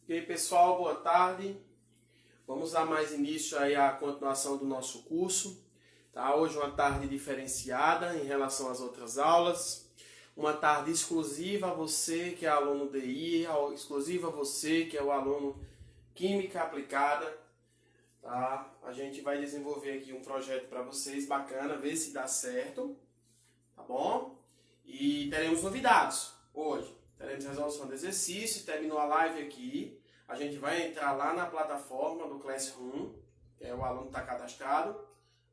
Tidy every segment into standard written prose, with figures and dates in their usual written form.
E aí pessoal, boa tarde. Vamos dar mais início aí à continuação do nosso curso. Tá? Hoje uma tarde diferenciada em relação às outras aulas. Uma tarde exclusiva a você que é aluno DI, exclusiva a você que é o aluno Química Aplicada. Tá? A gente vai desenvolver aqui um projeto para vocês bacana, ver se dá certo. Tá bom? E teremos novidades hoje. Teremos resolução de exercício, terminou a live aqui. A gente vai entrar lá na plataforma do Classroom, que é o aluno que está cadastrado,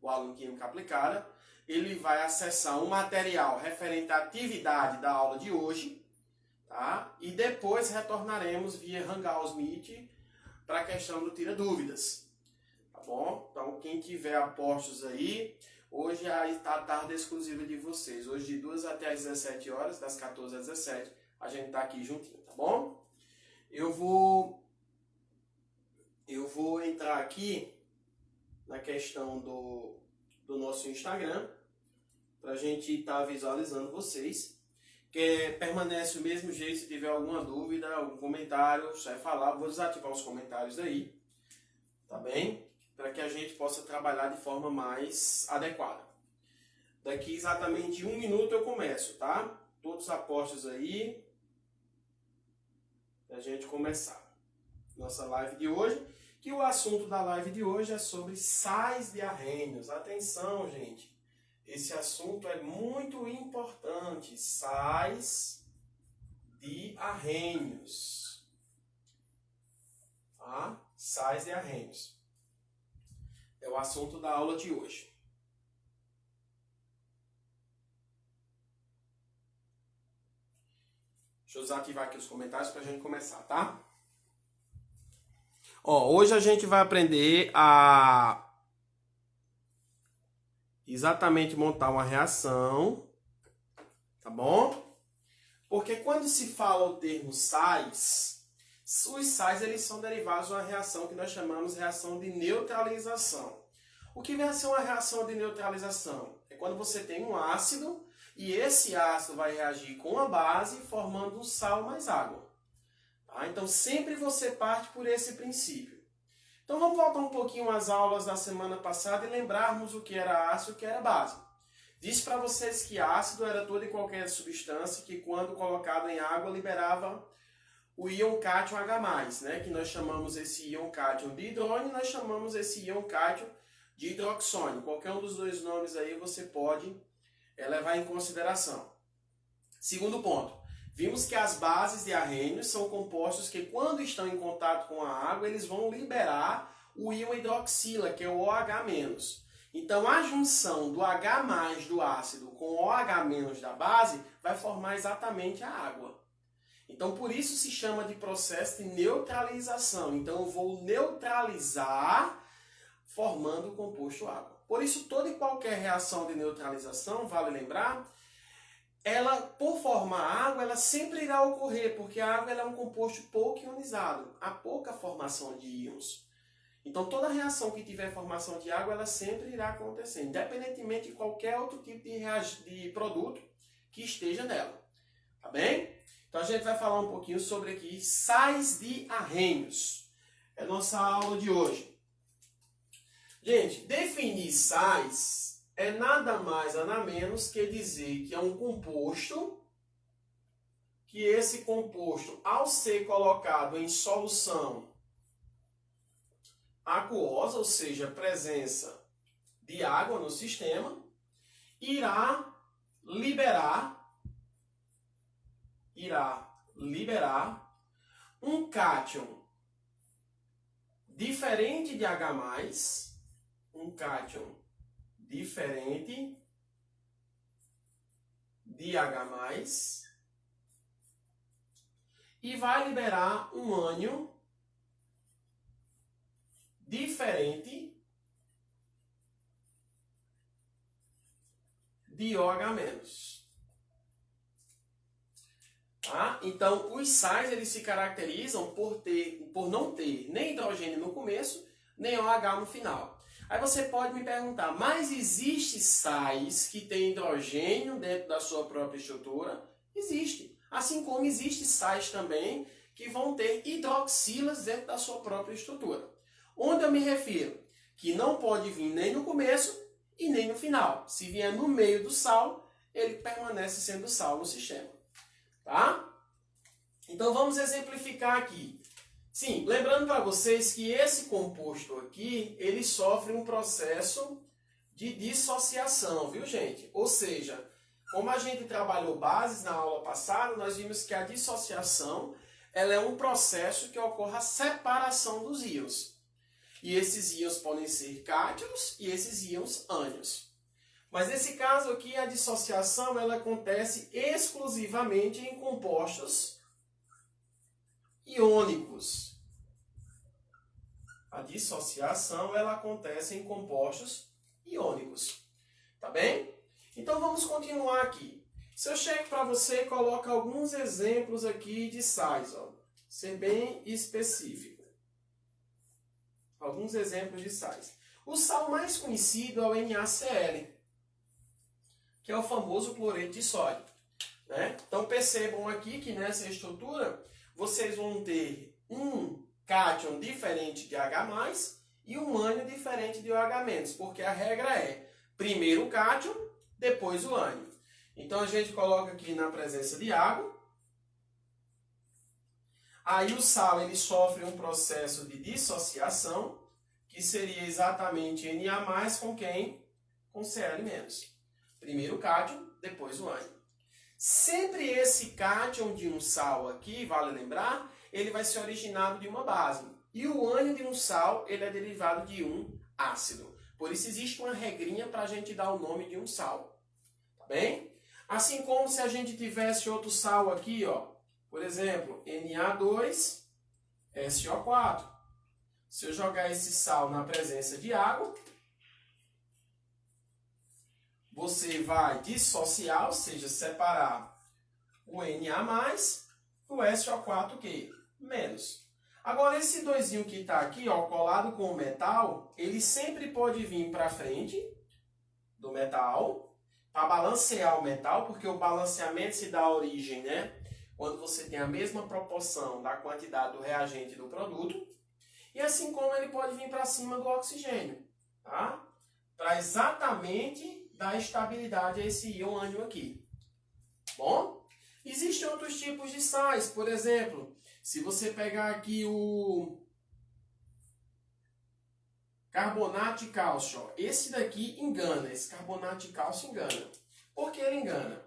o aluno Química Aplicada. Ele vai acessar um material referente à atividade da aula de hoje, tá? E depois retornaremos via Hangouts Meet para a questão do Tira Dúvidas. Tá bom? Então, quem tiver apostos aí, hoje está a tarde exclusiva de vocês. Hoje de 2 até às 17 horas, das 14 às 17, a gente está aqui juntinho, tá bom? Eu vou entrar aqui na questão do nosso Instagram, para a gente estar visualizando vocês. Que permanece o mesmo jeito, se tiver alguma dúvida, algum comentário, só é falar. Vou desativar os comentários aí, tá bem? Para que a gente possa trabalhar de forma mais adequada. Daqui exatamente 1 minuto eu começo, tá? Todos apostos aí, para a gente começar nossa live de hoje, que o assunto da live de hoje é sobre sais de arrênios. Atenção, gente, esse assunto é muito importante, sais de arrênios, tá? Sais de arrênios é o assunto da aula de hoje. Deixa eu desativar aqui os comentários para a gente começar, tá? Hoje a gente vai aprender a exatamente montar uma reação, tá bom? Porque quando se fala o termo sais, os sais eles são derivados de uma reação que nós chamamos de reação de neutralização. O que vem a ser uma reação de neutralização? É quando você tem um ácido e esse ácido vai reagir com a base formando um sal mais água. Tá? Então sempre você parte por esse princípio. Então vamos voltar um pouquinho às aulas da semana passada e lembrarmos o que era ácido e o que era base. Disse para vocês que ácido era toda e qualquer substância que quando colocado em água liberava o íon cátion H+, né? Que nós chamamos esse íon cátion de hidrônio e nós chamamos esse íon cátion de hidroxônio. Qualquer um dos dois nomes aí você pode levar em consideração. Segundo ponto, vimos que as bases de arrênios são compostos que quando estão em contato com a água, eles vão liberar o íon hidroxila, que é o OH-. Então a junção do H+ do ácido com o OH- da base vai formar exatamente a água. Então por isso se chama de processo de neutralização. Então eu vou neutralizar formando o composto água. Por isso toda e qualquer reação de neutralização, vale lembrar, ela, por formar água, ela sempre irá ocorrer, porque a água ela é um composto pouco ionizado, há pouca formação de íons. Então, toda reação que tiver formação de água, ela sempre irá acontecer, independentemente de qualquer outro tipo de produto que esteja nela. Tá bem? Então, a gente vai falar um pouquinho sobre aqui sais de arrênios. É a nossa aula de hoje. Gente, definir sais é nada mais, nada menos que dizer que é um composto, que esse composto, ao ser colocado em solução aquosa, ou seja, presença de água no sistema, irá liberar um cátion diferente de H+, um cátion diferente de H+, e vai liberar um ânion diferente de OH-. Tá? Então, os sais eles se caracterizam por não ter nem hidrogênio no começo, nem OH no final. Aí você pode me perguntar, mas existe sais que têm hidrogênio dentro da sua própria estrutura? Existe. Assim como existe sais também que vão ter hidroxilas dentro da sua própria estrutura. Onde eu me refiro? Que não pode vir nem no começo e nem no final. Se vier no meio do sal, ele permanece sendo sal no sistema. Tá? Então vamos exemplificar aqui. Sim, lembrando para vocês que esse composto aqui, ele sofre um processo de dissociação, viu, gente? Ou seja, como a gente trabalhou bases na aula passada, nós vimos que a dissociação ela é um processo que ocorre a separação dos íons. E esses íons podem ser cátions e esses íons ânions. Mas nesse caso aqui, a dissociação ela acontece exclusivamente em compostos iônicos. A dissociação ela acontece em compostos iônicos. Tá bem? Então vamos continuar aqui. Se eu chego para você e coloco alguns exemplos aqui de sais, ó, ser bem específico. Alguns exemplos de sais. O sal mais conhecido é o NaCl, que é o famoso cloreto de sódio. Né? Então percebam aqui que nessa estrutura vocês vão ter um cátion diferente de H+, e um ânion diferente de OH-, porque a regra é primeiro o cátion, depois o ânion. Então a gente coloca aqui na presença de água. Aí o sal ele sofre um processo de dissociação, que seria exatamente Na+, com quem? Com Cl-. Primeiro o cátion, depois o ânion. Sempre esse cátion de um sal aqui, vale lembrar, ele vai ser originado de uma base. E o ânion de um sal, ele é derivado de um ácido. Por isso existe uma regrinha para a gente dar o nome de um sal. Tá bem? Assim como se a gente tivesse outro sal aqui, ó. Por exemplo, Na2SO4. Se eu jogar esse sal na presença de água, você vai dissociar, ou seja, separar o Na+, o SO4 que? Menos. Agora, esse doisinho que está aqui, ó, colado com o metal, ele sempre pode vir para frente do metal, para balancear o metal, porque o balanceamento se dá origem, né? Quando você tem a mesma proporção da quantidade do reagente e do produto. E assim como ele pode vir para cima do oxigênio, tá? Para exatamente dar estabilidade a esse íon ânion aqui. Bom? Existem outros tipos de sais, por exemplo, se você pegar aqui o carbonato de cálcio, ó, esse daqui engana, esse carbonato de cálcio engana. Por que ele engana?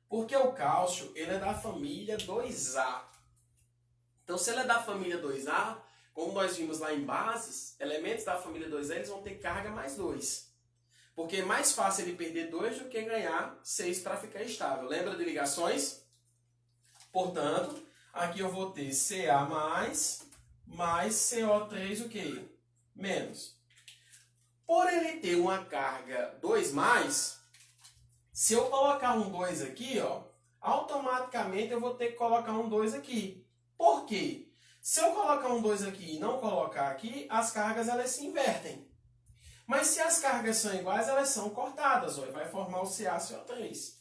Porque o cálcio ele é da família 2A. Então, se ele é da família 2A, como nós vimos lá em bases, elementos da família 2A eles vão ter carga mais 2. Porque é mais fácil ele perder 2 do que ganhar 6 para ficar estável. Lembra de ligações? Portanto, aqui eu vou ter Ca+, mais CO3 o quê? Menos. Por ele ter uma carga 2+, se eu colocar um 2 aqui, ó, automaticamente eu vou ter que colocar um 2 aqui. Por quê? Se eu colocar um 2 aqui e não colocar aqui, as cargas elas se invertem. Mas se as cargas são iguais, elas são cortadas, ó, e vai formar o CaCO3.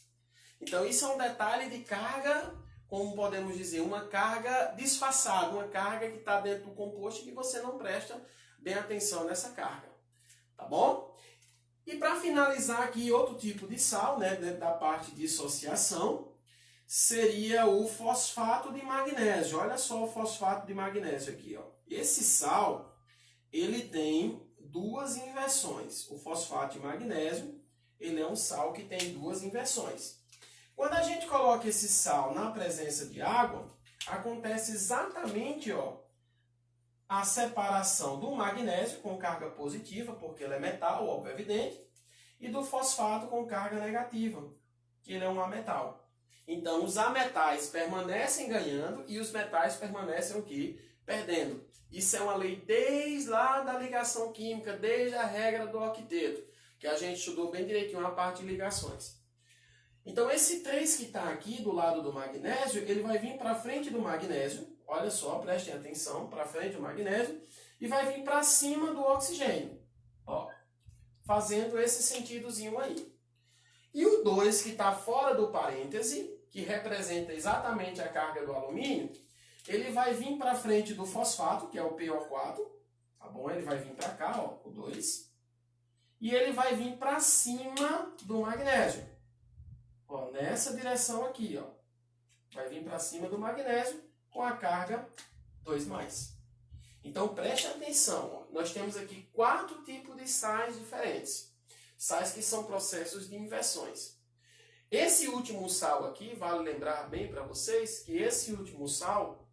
Então isso é um detalhe de carga, como podemos dizer, uma carga disfarçada, uma carga que está dentro do composto e que você não presta bem atenção nessa carga. Tá bom? E para finalizar aqui, outro tipo de sal, né, dentro da parte de dissociação, seria o fosfato de magnésio. Olha só o fosfato de magnésio aqui, ó. Esse sal, ele tem duas inversões. O fosfato de magnésio, ele é um sal que tem duas inversões. Quando a gente coloca esse sal na presença de água, acontece exatamente, ó, a separação do magnésio com carga positiva, porque ele é metal, óbvio, evidente, e do fosfato com carga negativa, que ele é um ametal. Então, os ametais permanecem ganhando e os metais permanecem o quê? Perdendo. Isso é uma lei desde lá da ligação química, desde a regra do octeto, que a gente estudou bem direitinho a parte de ligações. Então, esse 3 que está aqui do lado do magnésio, ele vai vir para frente do magnésio, olha só, prestem atenção, para frente do magnésio, e vai vir para cima do oxigênio, ó, fazendo esse sentidozinho aí. E o 2 que está fora do parêntese, que representa exatamente a carga do alumínio, ele vai vir para frente do fosfato, que é o PO4, tá bom? Ele vai vir para cá, ó, o 2. E ele vai vir para cima do magnésio. Ó, nessa direção aqui, ó. Vai vir para cima do magnésio com a carga 2+. Então, preste atenção. Ó. Nós temos aqui 4 tipos de sais diferentes. Sais que são processos de inversões. Esse último sal aqui, vale lembrar bem para vocês que esse último sal,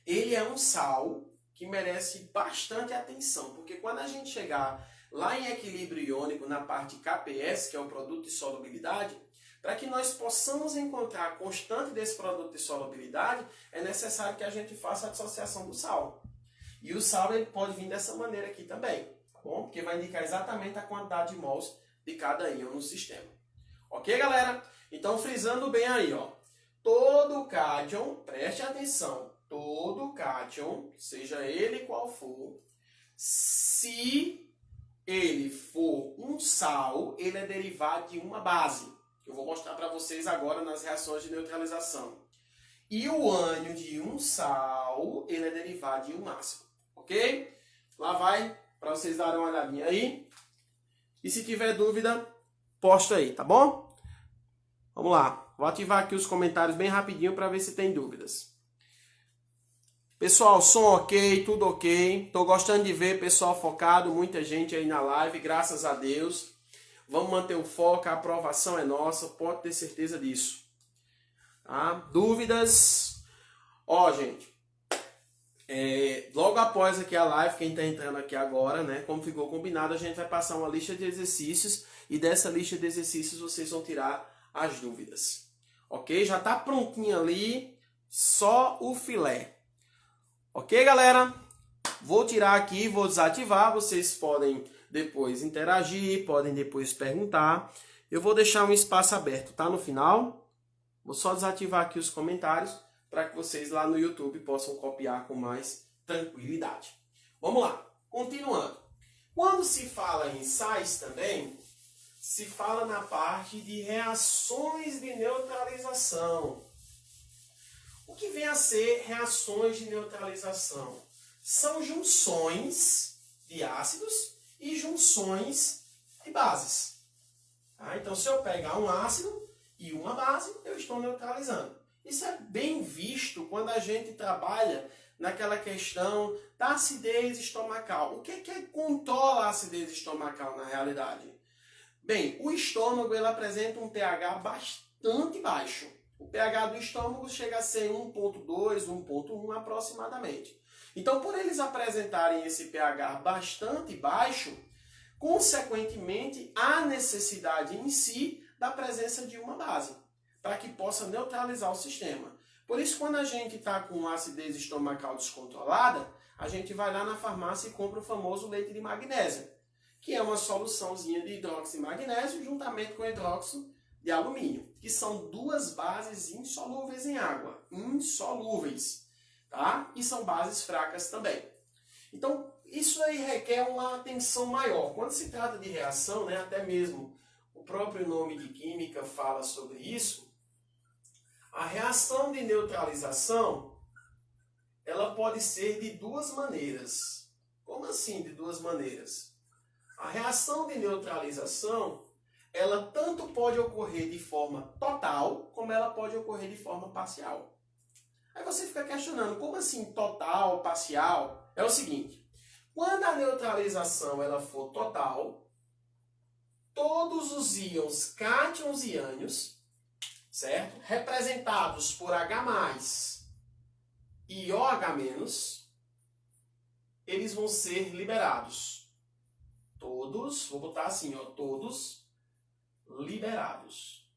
ele é um sal que merece bastante atenção. Porque quando a gente chegar lá em equilíbrio iônico, na parte KPS, que é o produto de solubilidade, para que nós possamos encontrar a constante desse produto de solubilidade, é necessário que a gente faça a dissociação do sal. E o sal ele pode vir dessa maneira aqui também, tá bom? Porque vai indicar exatamente a quantidade de mols de cada íon no sistema. Ok, galera? Então, frisando bem aí, ó. Todo cátion, preste atenção, todo cátion, seja ele qual for, se ele for um sal, ele é derivado de uma base. Eu vou mostrar para vocês agora nas reações de neutralização. E o ânion de um sal, ele é derivado de um ácido. Ok? Lá vai, para vocês darem uma olhadinha aí. E se tiver dúvida, posta aí, tá bom? Vamos lá. Vou ativar aqui os comentários bem rapidinho para ver se tem dúvidas. Pessoal, som ok, tudo ok. Tô gostando de ver pessoal focado, muita gente aí na live, graças a Deus. Vamos manter o foco, a aprovação é nossa, pode ter certeza disso. Tá? Dúvidas? Ó, gente, logo após aqui a live, quem está entrando aqui agora, né, como ficou combinado, a gente vai passar uma lista de exercícios e dessa lista de exercícios vocês vão tirar as dúvidas. Ok? Já está prontinho ali, só o filé. Ok, galera? Vou tirar aqui, vou desativar, vocês podem depois interagir, podem depois perguntar. Eu vou deixar um espaço aberto, tá? No final, vou só desativar aqui os comentários para que vocês lá no YouTube possam copiar com mais tranquilidade. Vamos lá, continuando. Quando se fala em sais também, se fala na parte de reações de neutralização. O que vem a ser reações de neutralização? São junções de ácidos e junções de bases. Tá? Então, se eu pegar um ácido e uma base, eu estou neutralizando. Isso é bem visto quando a gente trabalha naquela questão da acidez estomacal. O que é que controla a acidez estomacal na realidade? Bem, o estômago ele apresenta um pH bastante baixo. O pH do estômago chega a ser 1,2, 1,1 aproximadamente. Então, por eles apresentarem esse pH bastante baixo, consequentemente, há necessidade em si da presença de uma base, para que possa neutralizar o sistema. Por isso, quando a gente está com acidez estomacal descontrolada, a gente vai lá na farmácia e compra o famoso leite de magnésia, que é uma soluçãozinha de hidróxido de magnésio juntamente com hidróxido de alumínio, que são duas bases insolúveis em água, insolúveis, tá? E são bases fracas também. Então, isso aí requer uma atenção maior. Quando se trata de reação, né, até mesmo o próprio nome de química fala sobre isso, a reação de neutralização, ela pode ser de duas maneiras. Como assim de duas maneiras? A reação de neutralização, ela tanto pode ocorrer de forma total, como ela pode ocorrer de forma parcial. Aí você fica questionando, como assim total, parcial? É o seguinte, quando a neutralização ela for total, todos os íons cátions e ânions, certo? Representados por H+, e OH-, eles vão ser liberados. Todos, vou botar assim, ó, todos liberados.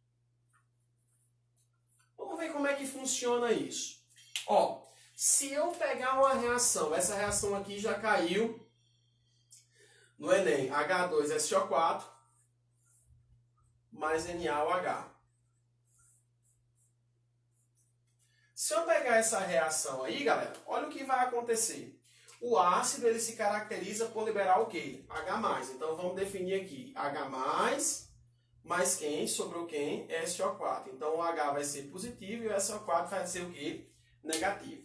Vamos ver como é que funciona isso. Ó, se eu pegar uma reação, essa reação aqui já caiu no Enem, H2SO4 mais NaOH. Se eu pegar essa reação aí, galera, olha o que vai acontecer. O ácido ele se caracteriza por liberar o quê? H+. Então vamos definir aqui H+, mais quem? Sobrou quem? SO4. Então o H vai ser positivo e o SO4 vai ser o quê? negativo.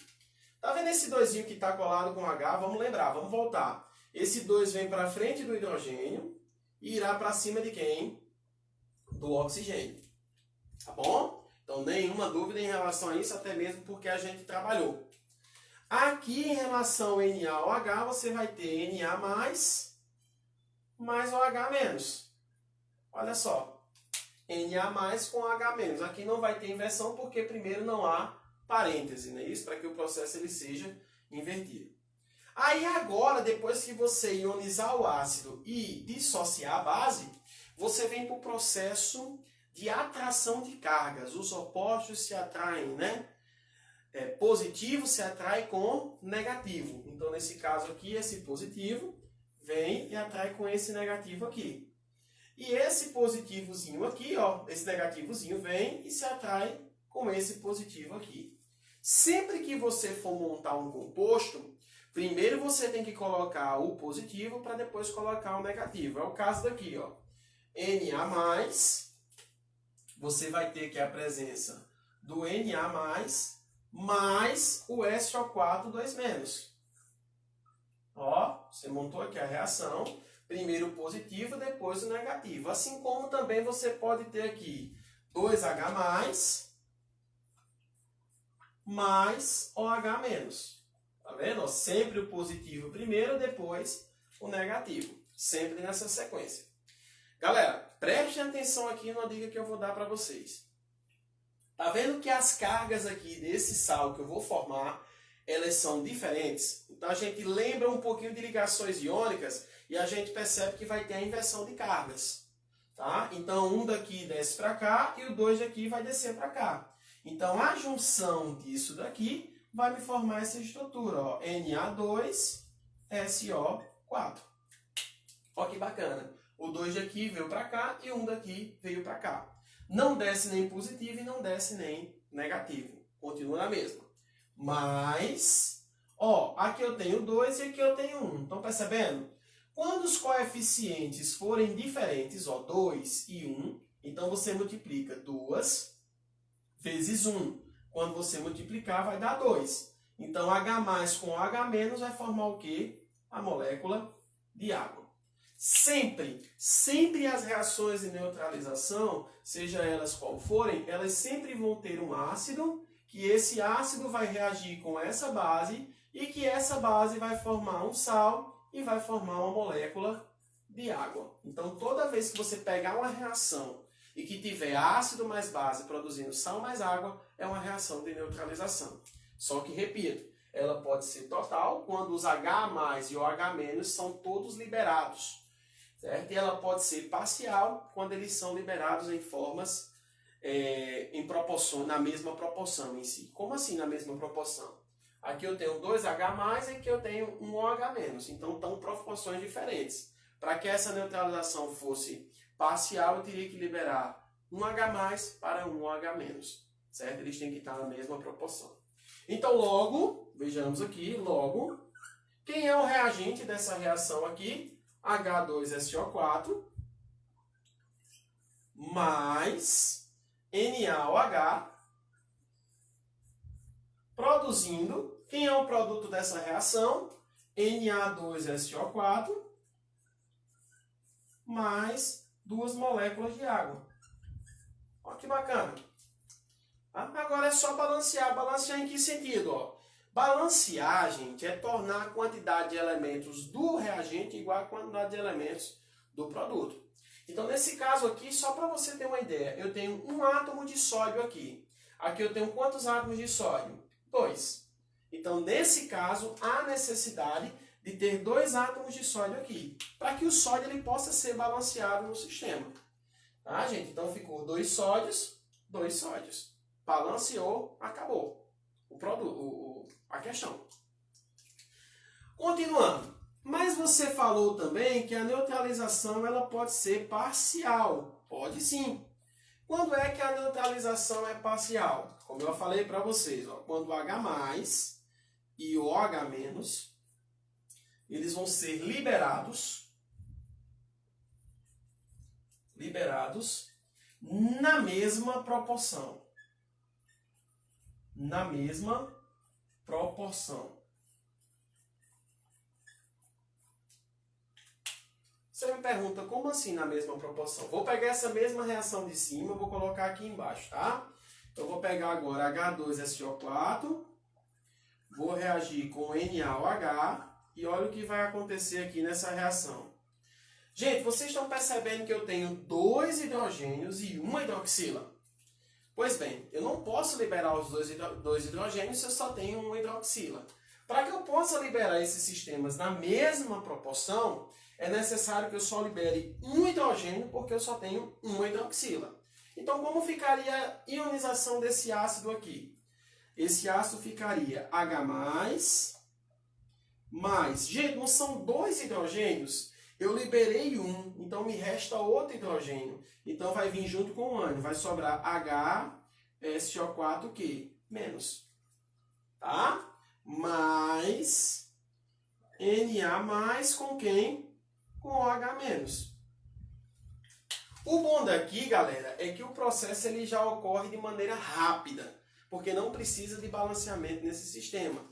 Tá vendo esse 2 que está colado com H? Vamos lembrar, vamos voltar. Esse 2 vem para frente do hidrogênio e irá para cima de quem? Do oxigênio. Tá bom? Então, nenhuma dúvida em relação a isso, até mesmo porque a gente trabalhou. Aqui, em relação Na ao H, você vai ter Na mais OH menos. Olha só. Na mais com H menos. Aqui não vai ter inversão porque primeiro não há parêntese, não é isso? Para que o processo ele seja invertido. Aí agora, depois que você ionizar o ácido e dissociar a base, você vem para o processo de atração de cargas. Os opostos se atraem, né? Positivo se atrai com negativo. Então, nesse caso aqui, esse positivo vem e atrai com esse negativo aqui. E esse positivozinho aqui, ó, esse negativozinho vem e se atrai com esse positivo aqui. Sempre que você for montar um composto, primeiro você tem que colocar o positivo para depois colocar o negativo. É o caso daqui, ó. Na+, você vai ter que a presença do Na+, mais o SO4 2-. Ó, você montou aqui a reação, primeiro o positivo, depois o negativo. Assim como também você pode ter aqui 2H+, mais OH-. Tá vendo? Sempre o positivo primeiro, depois o negativo. Sempre nessa sequência. Galera, prestem atenção aqui na dica que eu vou dar para vocês. Tá vendo que as cargas aqui desse sal que eu vou formar, elas são diferentes? Então a gente lembra um pouquinho de ligações iônicas e a gente percebe que vai ter a inversão de cargas. Tá? Então um daqui desce para cá e o 2 daqui vai descer para cá. Então a junção disso daqui vai me formar essa estrutura, ó, Na2SO4. Olha que bacana. O 2 daqui veio para cá e um daqui veio para cá. Não desce nem positivo e não desce nem negativo. Continua na mesma. Mas, ó, aqui eu tenho 2 e aqui eu tenho 1. Estão percebendo? Quando os coeficientes forem diferentes, ó, 2 e 1, então você multiplica 2 vezes 1. Quando você multiplicar, vai dar 2. Então, H+ com H- vai formar o quê? A molécula de água. Sempre as reações de neutralização, seja elas qual forem, elas sempre vão ter um ácido, que esse ácido vai reagir com essa base, e que essa base vai formar um sal e vai formar uma molécula de água. Então, toda vez que você pegar uma reação e que tiver ácido mais base produzindo sal mais água, é uma reação de neutralização. Só que, repito, ela pode ser total quando os H+ e o H- são todos liberados. Certo? E ela pode ser parcial quando eles são liberados em formas, em proporção, na mesma proporção em si. Como assim na mesma proporção? Aqui eu tenho 2H+, e aqui eu tenho um OH-. Então, estão proporções diferentes. Para que essa neutralização fosse parcial, eu teria que liberar um H+ para um OH-. Certo? Eles têm que estar na mesma proporção. Então, logo, vejamos aqui, logo, quem é o reagente dessa reação aqui? H2SO4 mais NaOH, produzindo, quem é o produto dessa reação? Na2SO4 mais 2 moléculas de água. Olha que bacana. Agora é só balancear. Balancear em que sentido? Ó? Balancear, gente, é tornar a quantidade de elementos do reagente igual à quantidade de elementos do produto. Então, nesse caso aqui, só para você ter uma ideia, eu tenho um átomo de sódio aqui. Aqui eu tenho quantos átomos de sódio? 2. Então, nesse caso, há necessidade de ter 2 átomos de sódio aqui, para que o sódio ele possa ser balanceado no sistema. Tá, gente? Então, ficou 2 sódios, 2 sódios. Balanceou, acabou a questão. Continuando. Mas você falou também que a neutralização ela pode ser parcial. Pode sim. Quando é que a neutralização é parcial? Como eu falei para vocês, ó, quando o H+ e o OH- eles vão ser liberados na mesma proporção. Na mesma proporção. Você me pergunta, como assim na mesma proporção? Vou pegar essa mesma reação de cima, vou colocar aqui embaixo, tá? Então, vou pegar agora H2SO4, vou reagir com NaOH e olha o que vai acontecer aqui nessa reação. Gente, vocês estão percebendo que eu tenho 2 hidrogênios e uma hidroxila? Pois bem, eu não posso liberar os dois hidrogênios se eu só tenho uma hidroxila. Para que eu possa liberar esses sistemas na mesma proporção, é necessário que eu só libere um hidrogênio porque eu só tenho uma hidroxila. Então, como ficaria a ionização desse ácido aqui? Esse ácido ficaria H+, mais... Gente, não são 2 hidrogênios? Eu liberei um, então me resta outro hidrogênio. Então, vai vir junto com o ânion. Vai sobrar HSO4 o quê? Menos. Tá? Mais Na com quem? Com OH-. O bom daqui, galera, é que o processo ele já ocorre de maneira rápida, porque não precisa de balanceamento nesse sistema,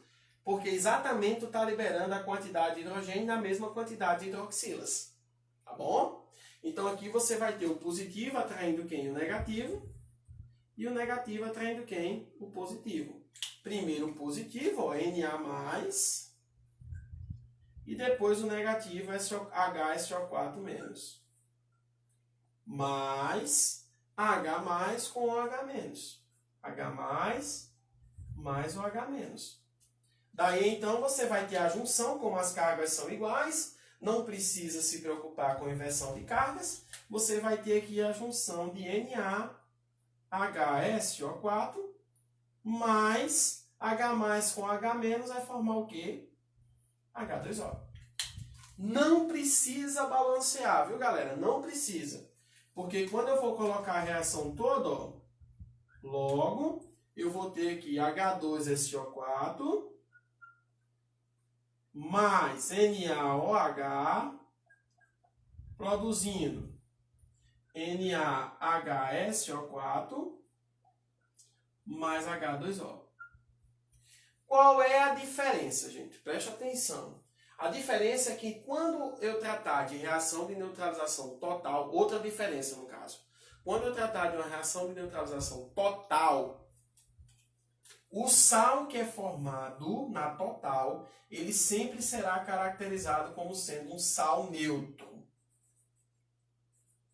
porque exatamente tu está liberando a quantidade de hidrogênio na mesma quantidade de hidroxilas, tá bom? Então aqui você vai ter o positivo atraindo quem? O negativo, e o negativo atraindo quem? O positivo. Primeiro o positivo, ó, Na+, e depois o negativo, HSO4-, mais H+ com OH-. H+ mais OH-. Daí, então, você vai ter a junção, como as cargas são iguais, não precisa se preocupar com inversão de cargas, você vai ter aqui a junção de NaHSO4 mais H+ com H- vai formar o quê? H2O. Não precisa balancear, viu, galera? Não precisa. Porque quando eu for colocar a reação toda, ó, logo eu vou ter aqui H2SO4 mais NaOH produzindo NaHSO4 mais H2O. Qual é a diferença, gente? Preste atenção. A diferença é que quando eu tratar de reação de neutralização total, outra diferença no caso, quando eu tratar de uma reação de neutralização total, o sal que é formado na total, ele sempre será caracterizado como sendo um sal neutro.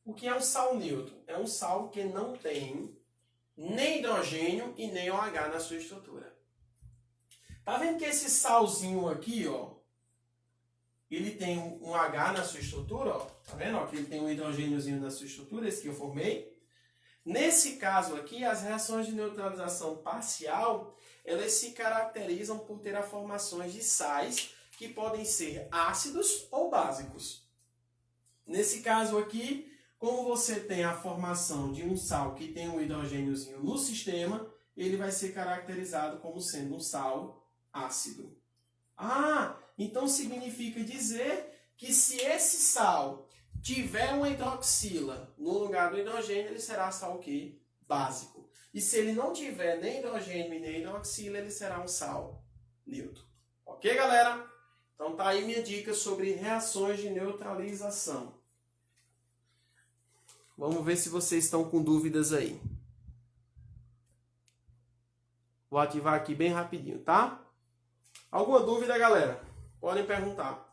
O que é um sal neutro? É um sal que não tem nem hidrogênio e nem OH na sua estrutura. Tá vendo que esse salzinho aqui, ó, ele tem um H na sua estrutura, ó, tá vendo? Ó, que ele tem um hidrogêniozinho na sua estrutura, esse que eu formei. Nesse caso aqui, as reações de neutralização parcial, elas se caracterizam por ter a formações de sais que podem ser ácidos ou básicos. Nesse caso aqui, como você tem a formação de um sal que tem um hidrogêniozinho no sistema, ele vai ser caracterizado como sendo um sal ácido. Ah, então significa dizer que se esse sal tiver uma hidroxila no lugar do hidrogênio, ele será sal o quê? Básico. E se ele não tiver nem hidrogênio e nem hidroxila, ele será um sal neutro. Ok, galera? Então tá aí minha dica sobre reações de neutralização. Vamos ver se vocês estão com dúvidas aí. Vou ativar aqui bem rapidinho, tá? Alguma dúvida, galera? Podem perguntar.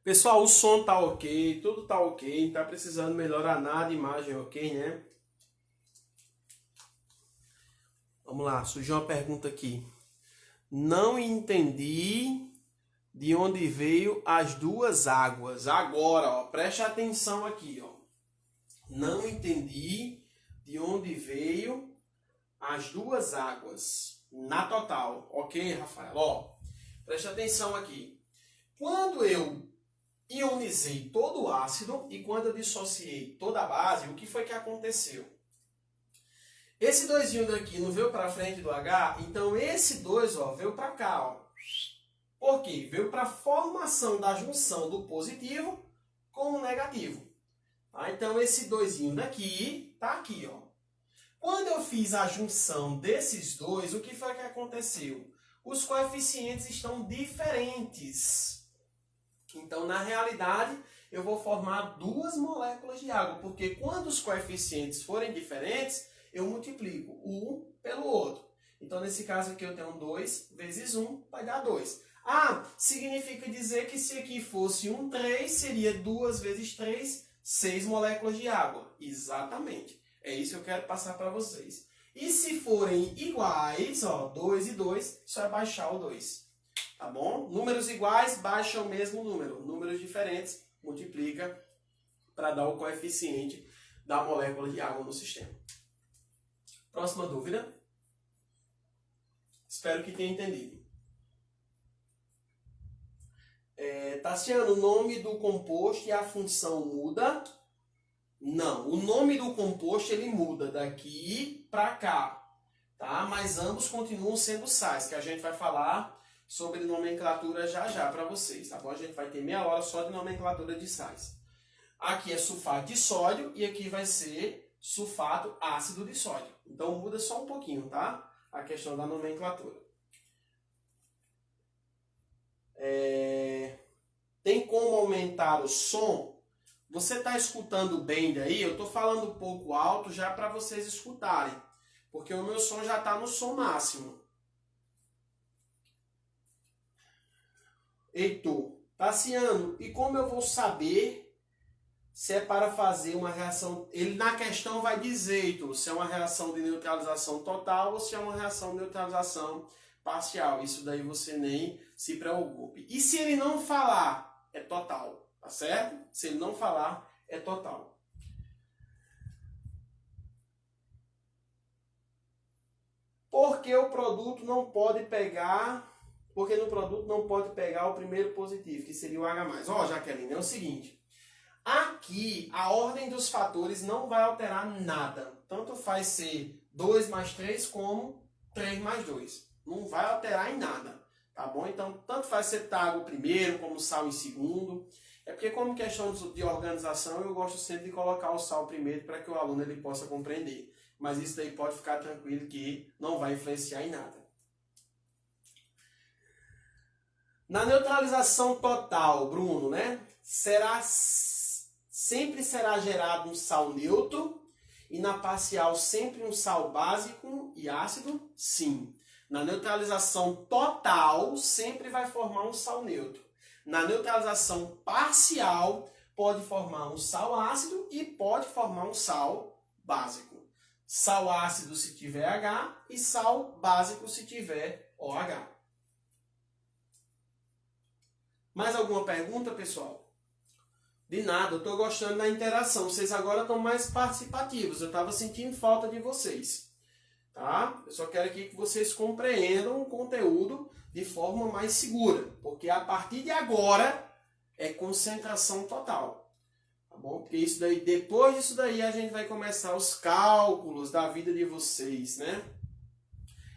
Pessoal, o som tá ok, tudo tá ok, não tá precisando melhorar nada, imagem ok, né? Vamos lá, surgiu uma pergunta aqui. Não entendi de onde veio as duas águas. Agora, ó, preste atenção aqui, ó. Não entendi de onde veio as duas águas na total. Ok, Rafael? Ó, preste atenção aqui. Quando eu ionizei todo o ácido e quando eu dissociei toda a base, o que foi que aconteceu? Esse 2 daqui não veio para frente do H, então esse 2 ó, veio para cá. Ó. Por quê? Veio para a formação da junção do positivo com um negativo. Tá? Então, esse 2 daqui está aqui. Ó. Quando eu fiz a junção desses dois, o que foi que aconteceu? Os coeficientes estão diferentes. Então, na realidade, eu vou formar 2 moléculas de água, porque quando os coeficientes forem diferentes, eu multiplico um pelo outro. Então, nesse caso aqui, eu tenho 2 vezes 1, vai dar 2. Ah, significa dizer que se aqui fosse 3, seria 2 vezes 3, 6 moléculas de água. Exatamente. É isso que eu quero passar para vocês. E se forem iguais, ó, 2 e 2, só é baixar o 2. Tá bom? Números iguais, baixa o mesmo número. Números diferentes, multiplica para dar o coeficiente da molécula de água no sistema. Próxima dúvida? Espero que tenha entendido. Tassiano, o nome do composto e a função muda? Não, o nome do composto ele muda daqui para cá, tá? Mas ambos continuam sendo sais, que a gente vai falar sobre nomenclatura já já para vocês, tá bom? A gente vai ter meia hora só de nomenclatura de sais. Aqui é sulfato de sódio e aqui vai ser sulfato ácido de sódio. Então muda só um pouquinho, tá? A questão da nomenclatura. Tem como aumentar o som? Você está escutando bem daí? Eu estou falando um pouco alto já para vocês escutarem, porque o meu som já está no som máximo. Heitor, Tassiano, e como eu vou saber se é para fazer uma reação? Ele na questão vai dizer, Heitor, se é uma reação de neutralização total ou se é uma reação de neutralização parcial. Isso daí você nem se preocupe. E se ele não falar, é total, tá certo? Se ele não falar, é total. Porque o produto não pode pegar... Porque no produto não pode pegar o primeiro positivo, que seria o H+. Ó, Jaqueline, é o seguinte. Aqui, a ordem dos fatores não vai alterar nada. Tanto faz ser 2 mais 3 como 3 mais 2. Não vai alterar em nada. Tá bom? Então, tanto faz ser água primeiro, como sal em segundo. É porque, como questão de organização, eu gosto sempre de colocar o sal primeiro para que o aluno ele possa compreender. Mas isso daí pode ficar tranquilo que não vai influenciar em nada. Na neutralização total, Bruno, né? Sempre será gerado um sal neutro e na parcial sempre um sal básico e ácido? Sim. Na neutralização total, sempre vai formar um sal neutro. Na neutralização parcial, pode formar um sal ácido e pode formar um sal básico. Sal ácido se tiver H e sal básico se tiver OH. Mais alguma pergunta, pessoal? De nada, eu estou gostando da interação. Vocês agora estão mais participativos. Eu estava sentindo falta de vocês. Tá? Eu só quero aqui que vocês compreendam o conteúdo de forma mais segura, porque a partir de agora é concentração total, tá bom? Porque isso daí, depois disso daí a gente vai começar os cálculos da vida de vocês, né?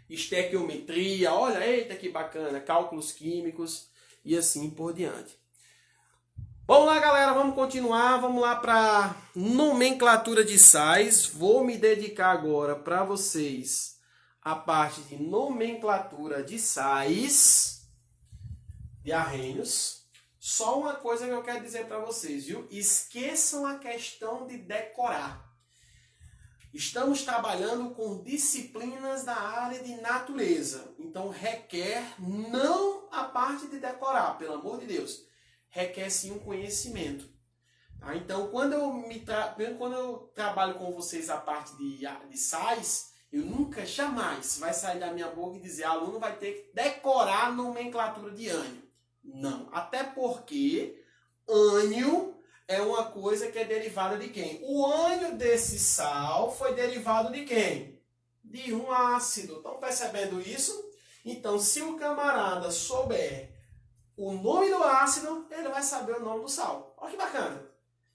Estequiometria, olha, eita que bacana, cálculos químicos e assim por diante. Vamos lá, galera, vamos continuar, vamos lá para nomenclatura de sais. Vou me dedicar agora para vocês a parte de nomenclatura de sais, de arrênios. Só uma coisa que eu quero dizer para vocês, viu? Esqueçam a questão de decorar. Estamos trabalhando com disciplinas da área de natureza, então requer não a parte de decorar, pelo amor de Deus. Requer sim um conhecimento. Tá? Então, quando eu trabalho com vocês a parte de sais, eu nunca, jamais vai sair da minha boca e dizer aluno vai ter que decorar a nomenclatura de ânion. Não. Até porque ânion é uma coisa que é derivada de quem? O ânion desse sal foi derivado de quem? De um ácido. Estão percebendo isso? Então, se o camarada souber o nome do ácido, ele vai saber o nome do sal. Olha que bacana.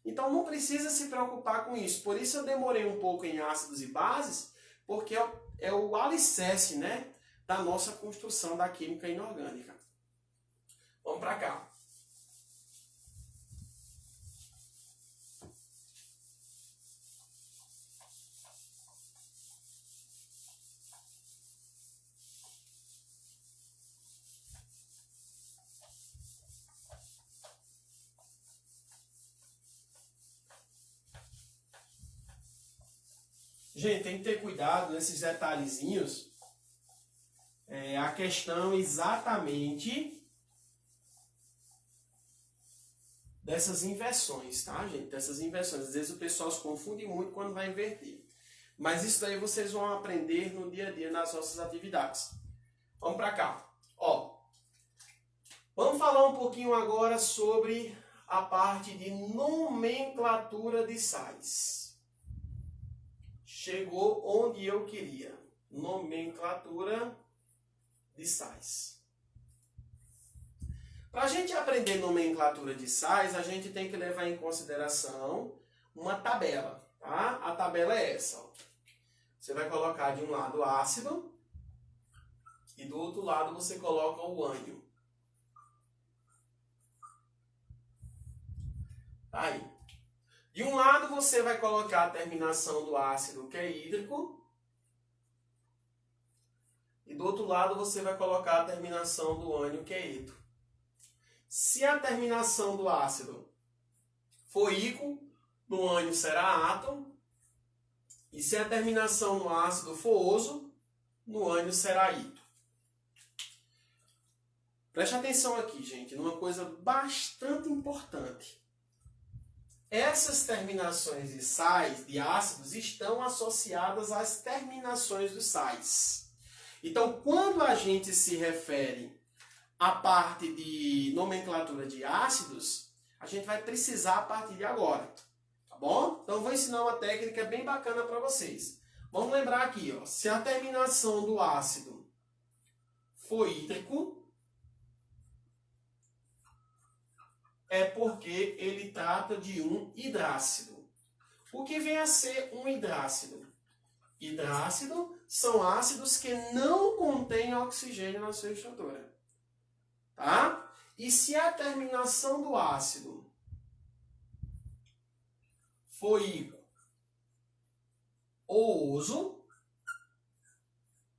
Então não precisa se preocupar com isso. Por isso eu demorei um pouco em ácidos e bases, porque é o alicerce, né, da nossa construção da química inorgânica. Vamos para cá. Gente, tem que ter cuidado nesses detalhezinhos. A questão exatamente dessas inversões, tá, gente? Dessas inversões. Às vezes o pessoal se confunde muito quando vai inverter. Mas isso daí vocês vão aprender no dia a dia nas nossas atividades. Vamos para cá. Ó, vamos falar um pouquinho agora sobre a parte de nomenclatura de sais. Chegou onde eu queria. Nomenclatura de sais. Para a gente aprender nomenclatura de sais, a gente tem que levar em consideração uma tabela. Tá? A tabela é essa. Ó. Você vai colocar de um lado ácido e do outro lado você coloca o ânion. Tá aí. De um lado você vai colocar a terminação do ácido, que é hídrico. E do outro lado você vai colocar a terminação do ânion, que é eto. Se a terminação do ácido for íco, no ânion será átomo. E se a terminação no ácido for oso, no ânion será ito. Preste atenção aqui, gente, numa coisa bastante importante. Essas terminações de sais, de ácidos, estão associadas às terminações dos sais. Então, quando a gente se refere à parte de nomenclatura de ácidos, a gente vai precisar a partir de agora. Tá bom? Então, eu vou ensinar uma técnica bem bacana para vocês. Vamos lembrar aqui, ó, se a terminação do ácido for hídrico, é porque ele trata de um hidrácido. O que vem a ser um hidrácido? Hidrácido são ácidos que não contêm oxigênio na sua estrutura. Tá? E se a terminação do ácido for íco ou oso,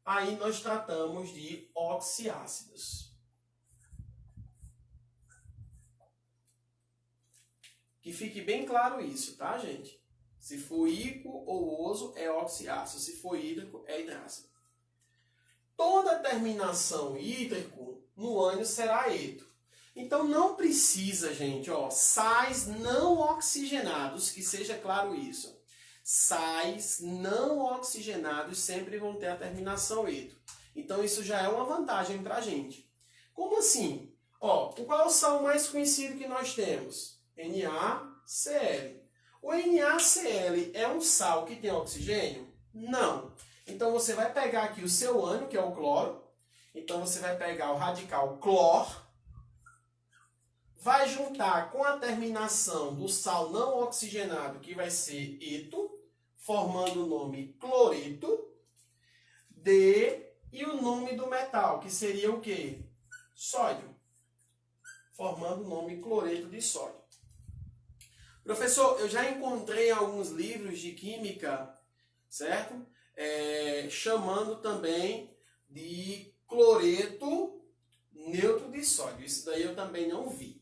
aí nós tratamos de oxiácidos. Que fique bem claro isso, tá, gente? Se for íco ou oso, é oxiácido. Se for hídrico, é hidrácido. Toda terminação hídrico no ânion será eto. Então, não precisa, gente, ó, sais não oxigenados, que seja claro isso. Sais não oxigenados sempre vão ter a terminação eto. Então, isso já é uma vantagem para a gente. Como assim? Ó, qual é o sal mais conhecido que nós temos? NaCl. O NaCl é um sal que tem oxigênio? Não. Então, você vai pegar aqui o seu ânion, que é o cloro. Então, você vai pegar o radical clor, vai juntar com a terminação do sal não oxigenado, que vai ser eto, formando o nome cloreto, e o nome do metal, que seria o quê? Sódio, formando o nome cloreto de sódio. Professor, eu já encontrei alguns livros de química, certo? Chamando também de cloreto neutro de sódio. Isso daí eu também não vi.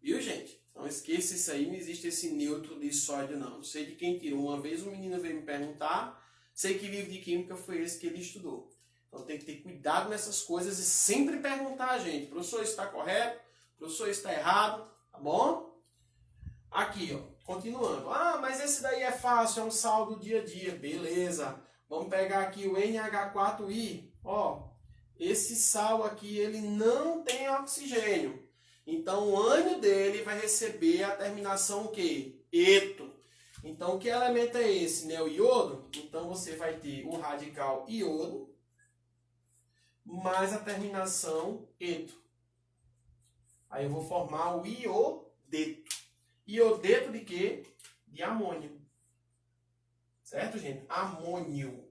Viu, gente? Não esqueça isso aí, não existe esse neutro de sódio, não. Não sei de quem tirou. Uma vez um menino veio me perguntar, sei que livro de química foi esse que ele estudou. Então tem que ter cuidado nessas coisas e sempre perguntar a gente, professor, isso está correto? Professor, isso está errado? Tá bom? Aqui, ó, continuando. Ah, mas esse daí é fácil, é um sal do dia a dia. Beleza. Vamos pegar aqui o NH4I. Ó, esse sal aqui, ele não tem oxigênio. Então, o ânion dele vai receber a terminação o quê? Eto. Então, que elemento é esse? Né? O iodo? Então, você vai ter o radical iodo mais a terminação eto. Aí eu vou formar o iodeto. Iodeto de quê? De amônio. Certo, gente? Amônio.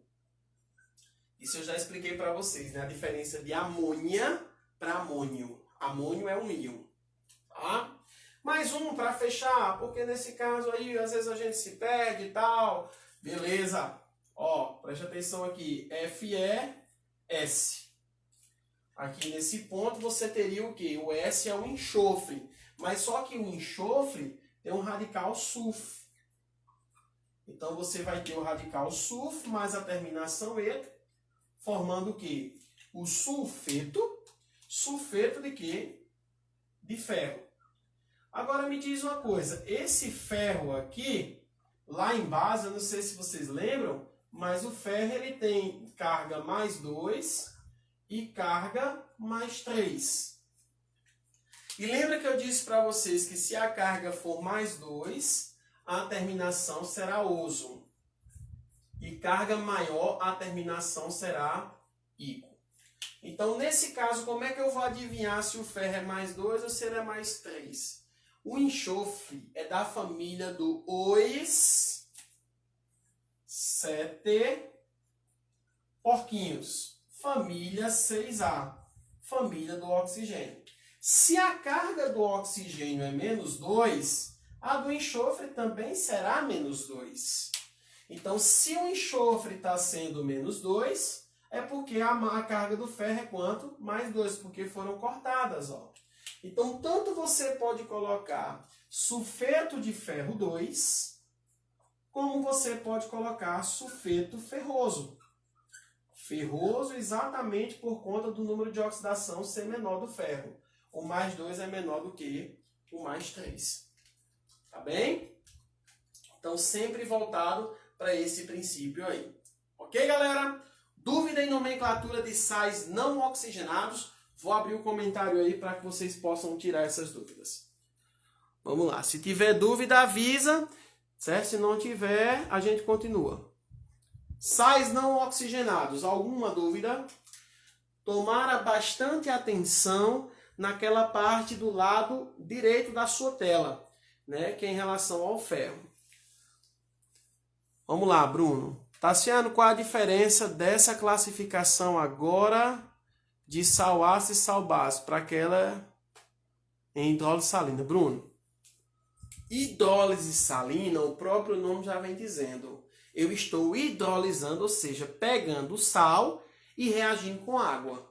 Isso eu já expliquei para vocês, né? A diferença de amônia para amônio. Amônio é um íon. Tá? Mais um para fechar, porque nesse caso aí, às vezes a gente se perde e tal. Beleza. Ó, preste atenção aqui. FeS. Aqui nesse ponto você teria o quê? O S é o enxofre. Mas só que o enxofre tem um radical sulfo. Então, você vai ter o radical sulf mais a terminação eto, formando o quê? O sulfeto. Sulfeto de quê? De ferro. Agora, me diz uma coisa. Esse ferro aqui, lá em base, eu não sei se vocês lembram, mas o ferro ele tem carga mais 2 e carga mais 3. E lembra que eu disse para vocês que se a carga for mais 2, a terminação será oso. E carga maior, a terminação será íco. Então, nesse caso, como é que eu vou adivinhar se o ferro é mais 2 ou se ele é mais 3? O enxofre é da família do os 7 porquinhos. Família 6A. Família do oxigênio. Se a carga do oxigênio é menos 2, a do enxofre também será menos 2. Então, se o enxofre está sendo menos 2, é porque a carga do ferro é quanto? Mais 2, porque foram cortadas, ó. Então, tanto você pode colocar sulfeto de ferro 2, como você pode colocar sulfeto ferroso. Ferroso exatamente por conta do número de oxidação ser menor do ferro. O mais 2 é menor do que o mais 3. Tá bem? Então, sempre voltado para esse princípio aí. Ok, galera? Dúvida em nomenclatura de sais não oxigenados? Vou abrir o comentário aí para que vocês possam tirar essas dúvidas. Vamos lá. Se tiver dúvida, avisa. Certo? Se não tiver, a gente continua. Sais não oxigenados. Alguma dúvida? Tomara bastante atenção naquela parte do lado direito da sua tela, né? Que é em relação ao ferro. Vamos lá, Bruno. Tassiano, qual a diferença dessa classificação agora de sal ácido e sal base para aquela em hidrólise salina? Bruno, hidrólise salina, o próprio nome já vem dizendo. Eu estou hidrolisando, ou seja, pegando o sal e reagindo com água.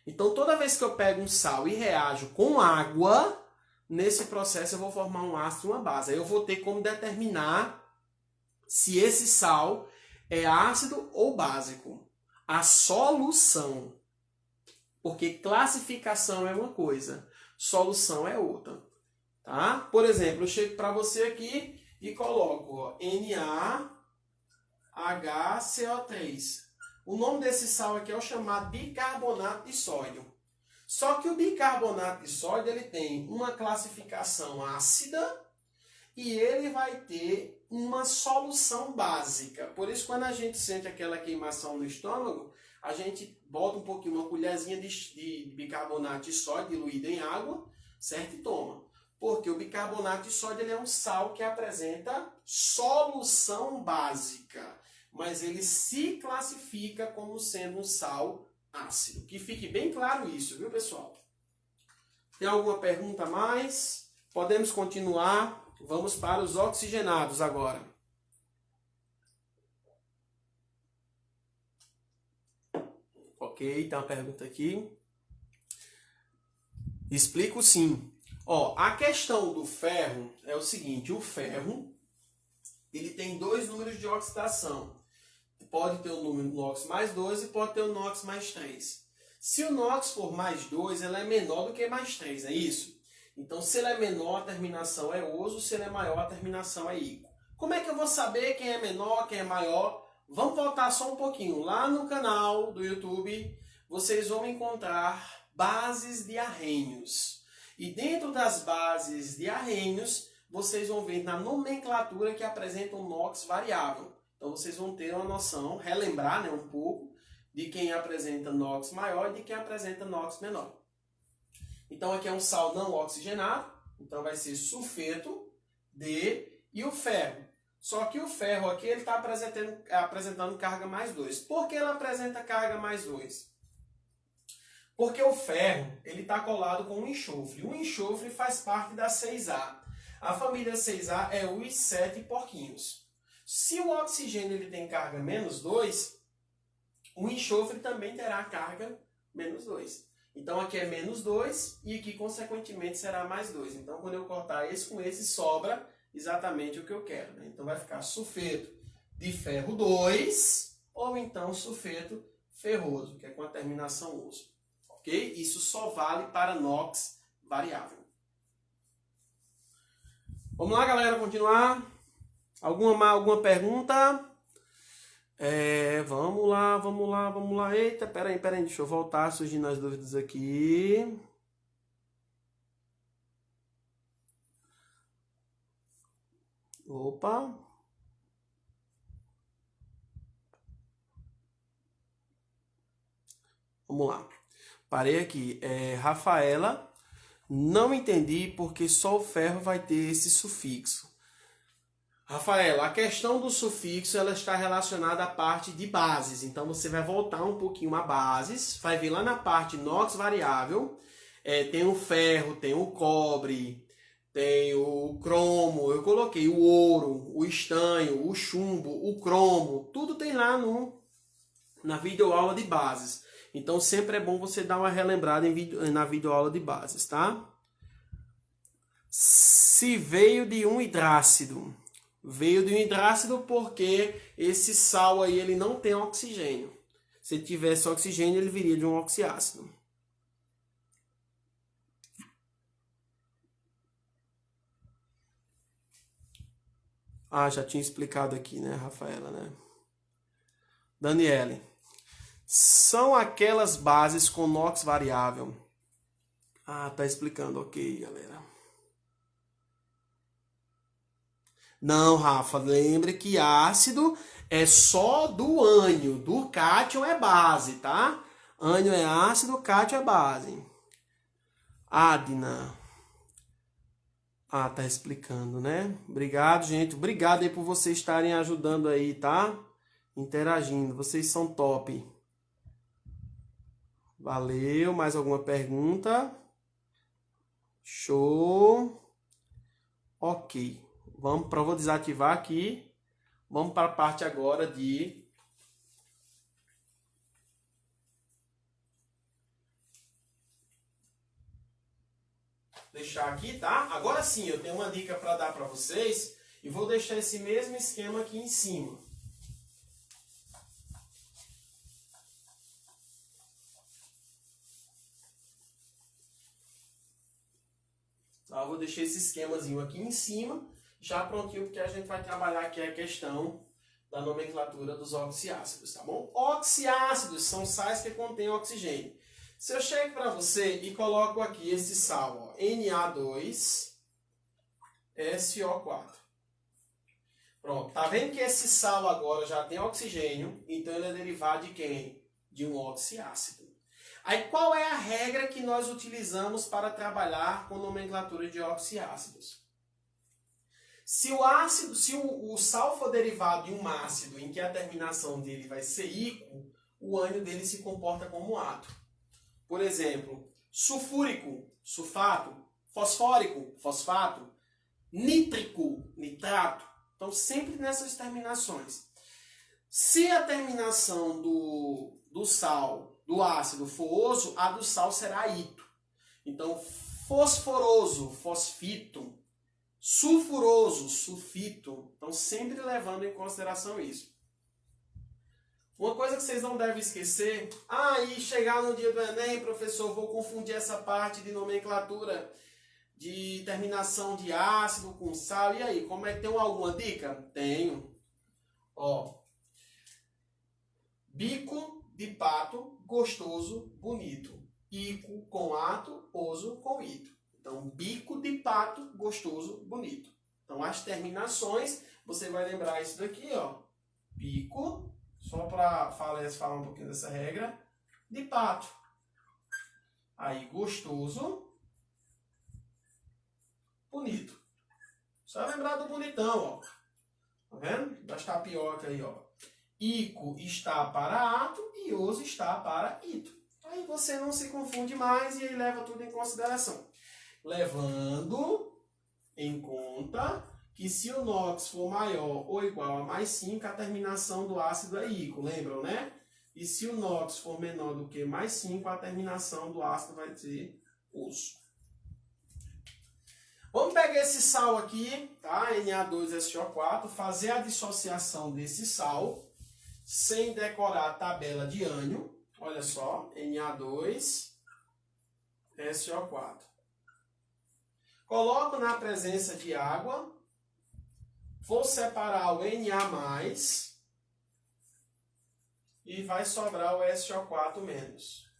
Então, toda vez que eu pego um sal e reajo com água, nesse processo eu vou formar um ácido e uma base. Aí eu vou ter como determinar se esse sal é ácido ou básico. A solução. Porque classificação é uma coisa, solução é outra. Tá? Por exemplo, eu chego para você aqui e coloco ó, NaHCO3. O nome desse sal aqui é o chamado bicarbonato de sódio. Só que o bicarbonato de sódio ele tem uma classificação ácida e ele vai ter uma solução básica. Por isso, quando a gente sente aquela queimação no estômago, a gente bota um pouquinho, uma colherzinha de bicarbonato de sódio diluído em água, certo? E toma. Porque o bicarbonato de sódio ele é um sal que apresenta solução básica, mas ele se classifica como sendo um sal ácido. Que fique bem claro isso, viu, pessoal? Tem alguma pergunta a mais? Podemos continuar. Vamos para os oxigenados agora. Ok, tem uma pergunta aqui. Explico sim. Ó, a questão do ferro é o seguinte, o ferro ele tem dois números de oxidação. Pode ter o número NOx mais 2 e pode ter o NOx mais 3. Se o NOx for mais 2, ele é menor do que mais 3, é isso? Então, se ele é menor, a terminação é oso, se ele é maior, a terminação é íco. Como é que eu vou saber quem é menor, quem é maior? Vamos voltar só um pouquinho. Lá no canal do YouTube, vocês vão encontrar bases de arrênios. E dentro das bases de arrênios, vocês vão ver na nomenclatura que apresenta um NOx variável. Então, vocês vão ter uma noção, relembrar, né, um pouco, de quem apresenta NOx maior e de quem apresenta NOx menor. Então, aqui é um sal não oxigenado, então vai ser sulfeto de e o ferro. Só que o ferro aqui ele está apresentando carga mais 2. Por que ele apresenta carga mais 2? Porque o ferro ele está colado com o enxofre. O enxofre faz parte da 6A. A família 6A é os 7 porquinhos. Se o oxigênio ele tem carga menos 2, o enxofre também terá carga menos 2. Então aqui é menos 2 e aqui consequentemente será mais 2. Então quando eu cortar esse com esse sobra exatamente o que eu quero, né? Então vai ficar sulfeto de ferro 2 ou então sulfeto ferroso, que é com a terminação oso. Ok? Isso só vale para NOx variável. Vamos lá, galera, continuar? Alguma pergunta? Vamos lá. Eita, peraí, deixa eu voltar, surgindo as dúvidas aqui. Opa. Vamos lá. Parei aqui. Rafaela, não entendi porque só o ferro vai ter esse sufixo. Rafaela, a questão do sufixo ela está relacionada à parte de bases. Então você vai voltar um pouquinho a bases, vai ver lá na parte NOx variável, tem o ferro, tem o cobre, tem o cromo, eu coloquei o ouro, o estanho, o chumbo, o cromo, tudo tem lá na videoaula de bases. Então sempre é bom você dar uma relembrada na videoaula de bases, tá? Se veio de um hidrácido. Veio de um hidrácido porque esse sal aí ele não tem oxigênio. Se ele tivesse oxigênio, ele viria de um oxiácido. Já tinha explicado aqui, né, Rafaela, né? Daniele. São aquelas bases com NOx variável. Tá explicando. Ok, galera. Não, Rafa, lembre que ácido é só do ânion, do cátion é base, tá? Ânion é ácido, cátion é base. Adna. Tá explicando, né? Obrigado, gente. Obrigado aí por vocês estarem ajudando aí, tá? Interagindo. Vocês são top. Valeu. Mais alguma pergunta? Show. Ok. Vou desativar aqui. Vamos para a parte agora de deixar aqui, tá? Agora sim, eu tenho uma dica para dar para vocês e vou deixar esse mesmo esquema aqui em cima. Tá? Eu vou deixar esse esquemazinho aqui em cima, já prontinho, porque a gente vai trabalhar aqui a questão da nomenclatura dos oxiácidos, tá bom? Oxiácidos são sais que contêm oxigênio. Se eu chego para você e coloco aqui esse sal, ó, Na2SO4. Pronto, tá vendo que esse sal agora já tem oxigênio, então ele é derivado de quem? De um oxiácido. Aí qual é a regra que nós utilizamos para trabalhar com nomenclatura de oxiácidos? Se o sal for derivado de um ácido em que a terminação dele vai ser íquo, o ânion dele se comporta como átomo. Por exemplo, sulfúrico, sulfato, fosfórico, fosfato, nítrico, nitrato. Então, sempre nessas terminações. Se a terminação do sal, do ácido for oso, a do sal será ito. Então, fosforoso, fosfito, sulfuroso, sulfito. Então, sempre levando em consideração isso. Uma coisa que vocês não devem esquecer, e chegar no dia do Enem, professor, vou confundir essa parte de nomenclatura de terminação de ácido com sal. E aí, como é que tem alguma dica? Tenho. Bico de pato, gostoso, bonito. Ico com ato, oso com ito. Então, bico de pato, gostoso, bonito. Então, as terminações, você vai lembrar isso daqui, ó. Bico, só para falar um pouquinho dessa regra, de pato. Aí, gostoso, bonito. Só lembrar do bonitão, ó. Tá vendo? Das tapioca aí, ó. Ico está para ato e oso está para ito. Aí você não se confunde mais e aí leva tudo em consideração. Levando em conta que se o NOx for maior ou igual a mais 5, a terminação do ácido é ico, lembram, né? E se o NOx for menor do que mais 5, a terminação do ácido vai ser oso. Vamos pegar esse sal aqui, tá? Na2SO4, fazer a dissociação desse sal, sem decorar a tabela de ânion. Olha só, Na2SO4. Coloco na presença de água, vou separar o Na+, e vai sobrar o SO4-.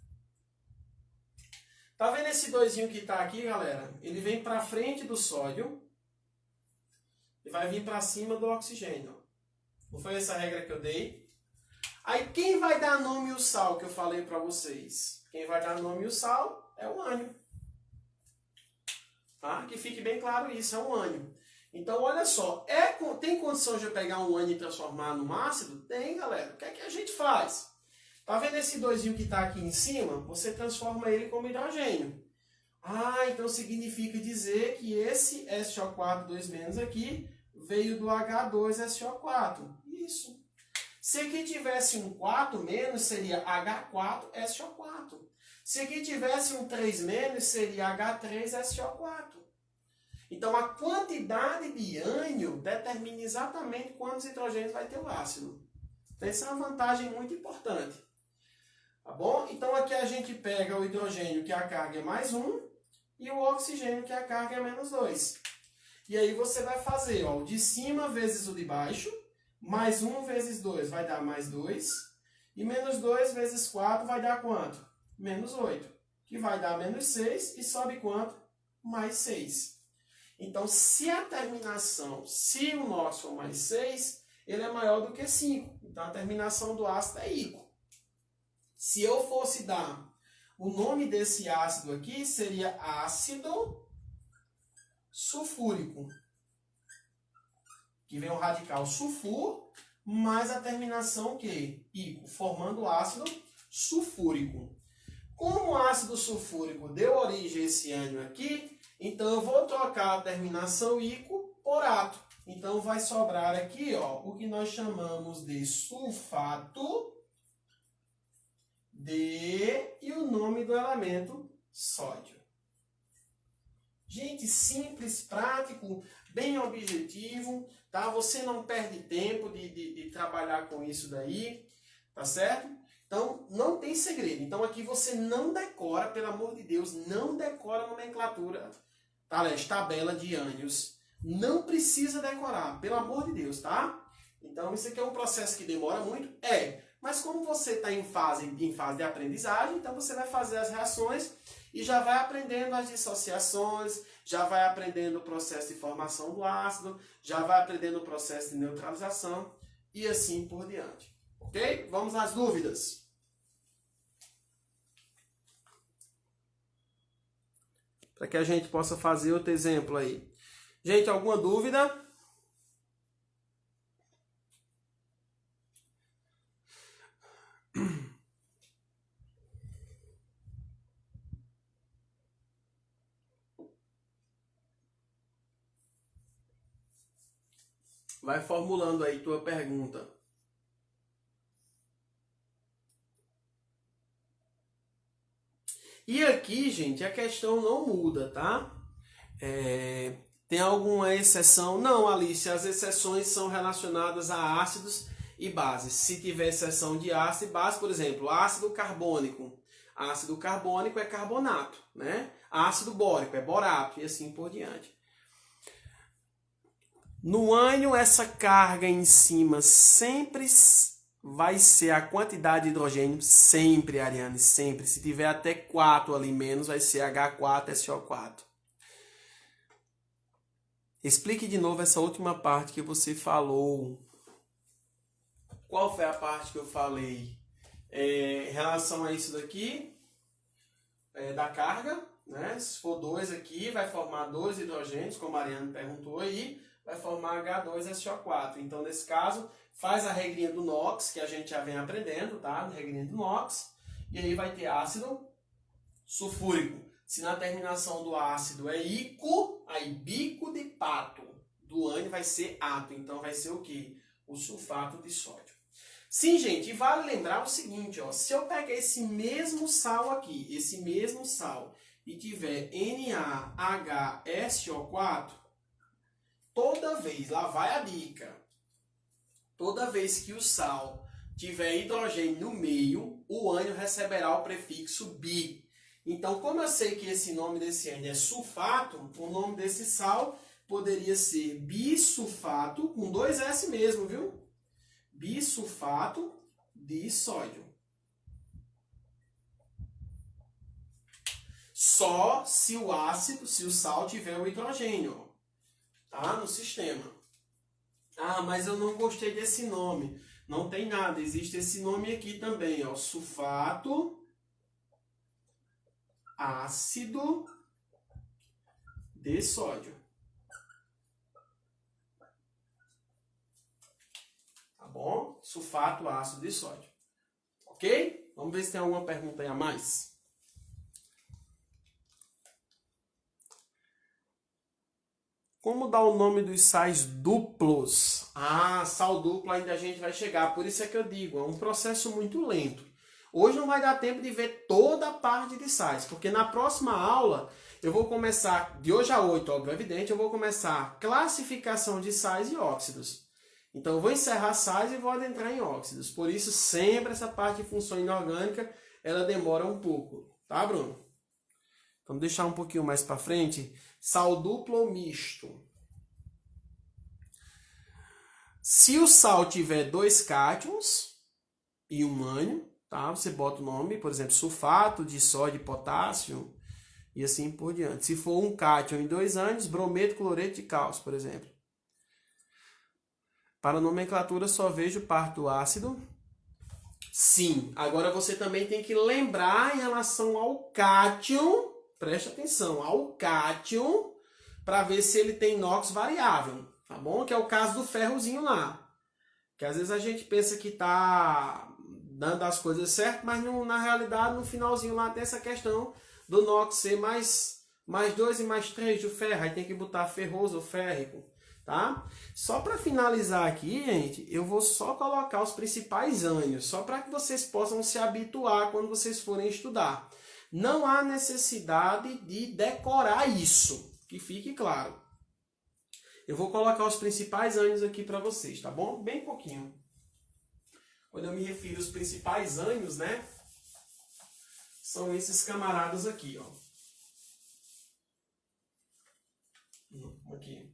Tá vendo esse doisinho que tá aqui, galera? Ele vem para frente do sódio e vai vir para cima do oxigênio. Não foi essa a regra que eu dei? Aí quem vai dar nome ao sal que eu falei para vocês? Quem vai dar nome ao sal é o ânion. Tá? Que fique bem claro isso, é um ânion. Então, olha só, tem condição de eu pegar um ânion e transformar num ácido? Tem, galera. O que é que a gente faz? Tá vendo esse doisinho que está aqui em cima? Você transforma ele como hidrogênio. Ah, então significa dizer que esse SO4 2- aqui veio do H2SO4. Isso. Se aqui tivesse um 4- seria H4SO4. Se aqui tivesse um 3- seria H3SO4. Então, a quantidade de ânion determina exatamente quantos hidrogênios vai ter o ácido. Então, essa é uma vantagem muito importante. Tá bom? Então, aqui a gente pega o hidrogênio, que a carga é +1, e o oxigênio, que a carga é -2. E aí você vai fazer ó, o de cima vezes o de baixo, +1 vezes 2 vai dar +2, e -2 vezes 4 vai dar quanto? -8, que vai dar -6, e sobe quanto? +6. Então, se a terminação, se o NOx for +6, ele é maior do que 5. Então, a terminação do ácido é ICO. Se eu fosse dar o nome desse ácido aqui, seria ácido sulfúrico. Que vem o radical sulfur, mais a terminação que? ICO, formando o ácido sulfúrico. Como o ácido sulfúrico deu origem a esse ânion aqui, então eu vou trocar a terminação ICO por ato. Então vai sobrar aqui ó, o que nós chamamos de sulfato e o nome do elemento sódio. Gente, simples, prático, bem objetivo, tá? Você não perde tempo de trabalhar com isso daí, tá certo? Então, não tem segredo. Então, aqui você não decora, pelo amor de Deus, não decora a nomenclatura, tabela de ânions. Não precisa decorar, pelo amor de Deus, tá? Então, isso aqui é um processo que demora muito? Mas como você está em fase de aprendizagem, então você vai fazer as reações e já vai aprendendo as dissociações, já vai aprendendo o processo de formação do ácido, já vai aprendendo o processo de neutralização e assim por diante. Ok? Vamos às dúvidas. Para que a gente possa fazer outro exemplo aí. Gente, alguma dúvida? Vai formulando aí tua pergunta. E aqui, gente, a questão não muda, tá? Tem alguma exceção? Não, Alice, as exceções são relacionadas a ácidos e bases. Se tiver exceção de ácido e base, por exemplo, ácido carbônico. Ácido carbônico é carbonato, né? Ácido bórico é borato e assim por diante. No ânion, essa carga em cima sempre vai ser a quantidade de hidrogênio, sempre, Ariane, sempre. Se tiver até 4 ali menos, vai ser H4SO4. Explique de novo essa última parte que você falou. Qual foi a parte que eu falei? Em relação a isso daqui, da carga, né? Se for 2 aqui, vai formar 2 hidrogênios, como a Ariane perguntou aí, vai formar H2SO4. Então, nesse caso, faz a regrinha do NOx, que a gente já vem aprendendo, tá? A regrinha do NOx. E aí vai ter ácido sulfúrico. Se na terminação do ácido é ico, aí bico de pato. Do ânion vai ser ato. Então, vai ser o quê? O sulfato de sódio. Sim, gente, e vale lembrar o seguinte, ó. Se eu pegar esse mesmo sal aqui, esse mesmo sal, e tiver NaHSO4, toda vez, lá vai a dica, toda vez que o sal tiver hidrogênio no meio, o ânion receberá o prefixo bi. Então, como eu sei que esse nome desse ânion é sulfato, o nome desse sal poderia ser bisulfato, com 2 S mesmo, viu? Bisulfato de sódio. Só se o ácido, se o sal tiver o hidrogênio, tá? No sistema. Ah, mas eu não gostei desse nome. Não tem nada, existe esse nome aqui também, ó, sulfato ácido de sódio. Tá bom? Sulfato ácido de sódio. Ok? Vamos ver se tem alguma pergunta aí a mais. Como dar o nome dos sais duplos? Ah, sal duplo ainda a gente vai chegar. Por isso é que eu digo, é um processo muito lento. Hoje não vai dar tempo de ver toda a parte de sais, porque na próxima aula eu vou começar, de hoje a 8, óbvio, evidente, eu vou começar classificação de sais e óxidos. Então eu vou encerrar sais e vou adentrar em óxidos. Por isso sempre essa parte de função inorgânica, ela demora um pouco. Tá, Bruno? Vamos deixar um pouquinho mais para frente. Sal duplo ou misto? Se o sal tiver 2 cátions e um ânion, tá? Você bota o nome, por exemplo, sulfato de sódio e potássio e assim por diante. Se for um cátion e 2 ânions, brometo, cloreto de cálcio, por exemplo. Para a nomenclatura só vejo parto ácido. Sim, agora você também tem que lembrar em relação ao cátion, preste atenção, ao cátion, para ver se ele tem NOx variável, tá bom? Que é o caso do ferrozinho lá. Que às vezes a gente pensa que tá dando as coisas certas, mas na realidade, no finalzinho lá tem essa questão do NOx ser mais 2 e mais 3 do ferro, aí tem que botar ferroso ou férrico, tá? Só para finalizar aqui, gente, eu vou só colocar os principais ânions, só para que vocês possam se habituar quando vocês forem estudar. Não há necessidade de decorar isso, que fique claro. Eu vou colocar os principais ânions aqui para vocês, tá bom? Bem pouquinho. Quando eu me refiro aos principais ânions, né? São esses camaradas aqui, ó. Aqui.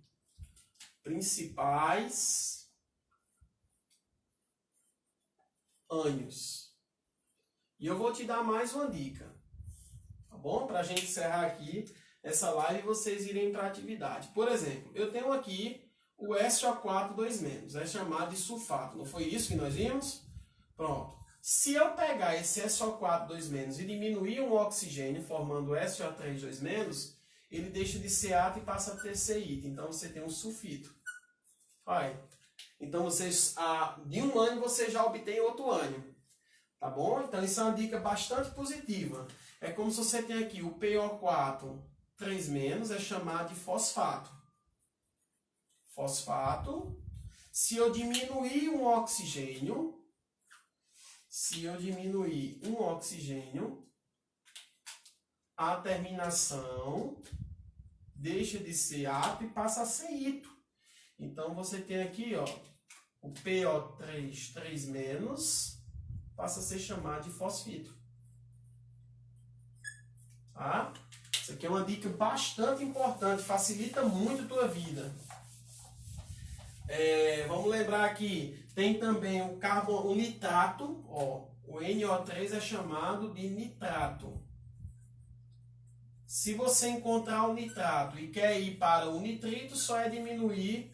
Principais ânions. E eu vou te dar mais uma dica, tá bom? Para a gente encerrar aqui essa live e vocês irem para a atividade. Por exemplo, eu tenho aqui o SO4 2-, é chamado de sulfato. Não foi isso que nós vimos? Pronto. Se eu pegar esse SO4 2- e diminuir um oxigênio, formando SO3 2-, ele deixa de ser átomo e passa a ter CI. Então você tem um sulfito. Vai. Então vocês, de um ânion você já obtém outro ânion. Tá bom? Então isso é uma dica bastante positiva. É como se você tem aqui o PO4 3-, é chamado de fosfato. Fosfato. Se eu diminuir um oxigênio, a terminação deixa de ser ato e passa a ser ito. Então você tem aqui, ó, o PO3 3- passa a ser chamado de fosfito. Tá? Isso aqui é uma dica bastante importante, facilita muito a tua vida. Vamos lembrar aqui, tem também o nitrato, ó, o NO3 é chamado de nitrato. Se você encontrar o nitrato e quer ir para o nitrito, só é diminuir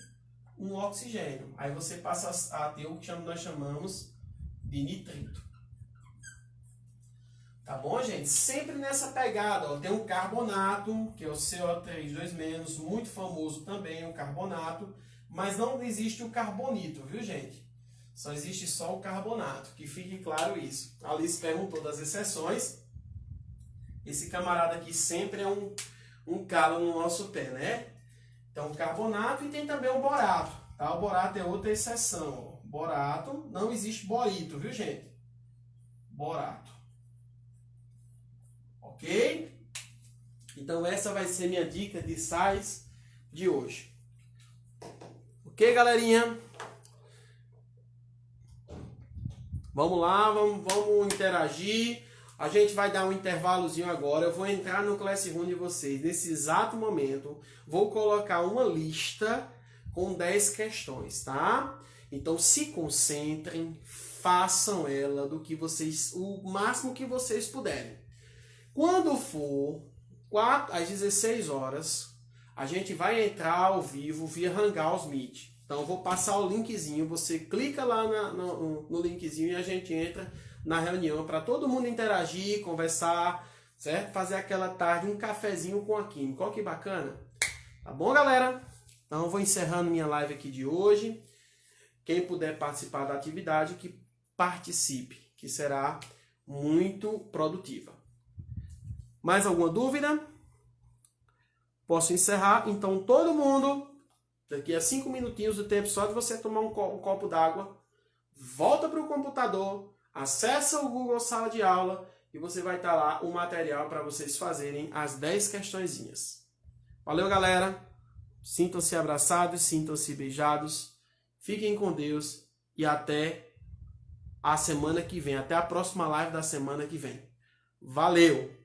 um oxigênio. Aí você passa a ter o que nós chamamos de nitrito. Tá bom, gente? Sempre nessa pegada, ó, tem um carbonato, que é o CO3 2-, muito famoso também, o carbonato, mas não existe o carbonito, viu, gente? Só existe só o carbonato, que fique claro isso. A Alice perguntou das exceções. Esse camarada aqui sempre é um calo no nosso pé, né? Então, o carbonato e tem também o borato, tá? O borato é outra exceção. Ó. Borato, não existe borito, viu, gente? Borato. Ok? Então essa vai ser minha dica de sais de hoje. Ok, galerinha? Vamos lá, vamos interagir. A gente vai dar um intervalozinho agora. Eu vou entrar no Classroom de vocês nesse exato momento. Vou colocar uma lista com 10 questões, tá? Então se concentrem, façam ela do que vocês, o máximo que vocês puderem. Quando for às 16 horas, a gente vai entrar ao vivo via Hangouts Meet. Então eu vou passar o linkzinho, você clica lá no linkzinho e a gente entra na reunião para todo mundo interagir, conversar, certo? Fazer aquela tarde, um cafezinho com a Química. Olha que bacana. Tá bom, galera? Então eu vou encerrando minha live aqui de hoje. Quem puder participar da atividade, que participe, que será muito produtiva. Mais alguma dúvida? Posso encerrar? Então todo mundo, daqui a 5 minutinhos do tempo, só de você tomar um copo d'água, volta para o computador, acessa o Google Sala de Aula e você vai estar lá o material para vocês fazerem as 10 questõezinhas. Valeu, galera! Sintam-se abraçados, sintam-se beijados. Fiquem com Deus e até a semana que vem. Até a próxima live da semana que vem. Valeu!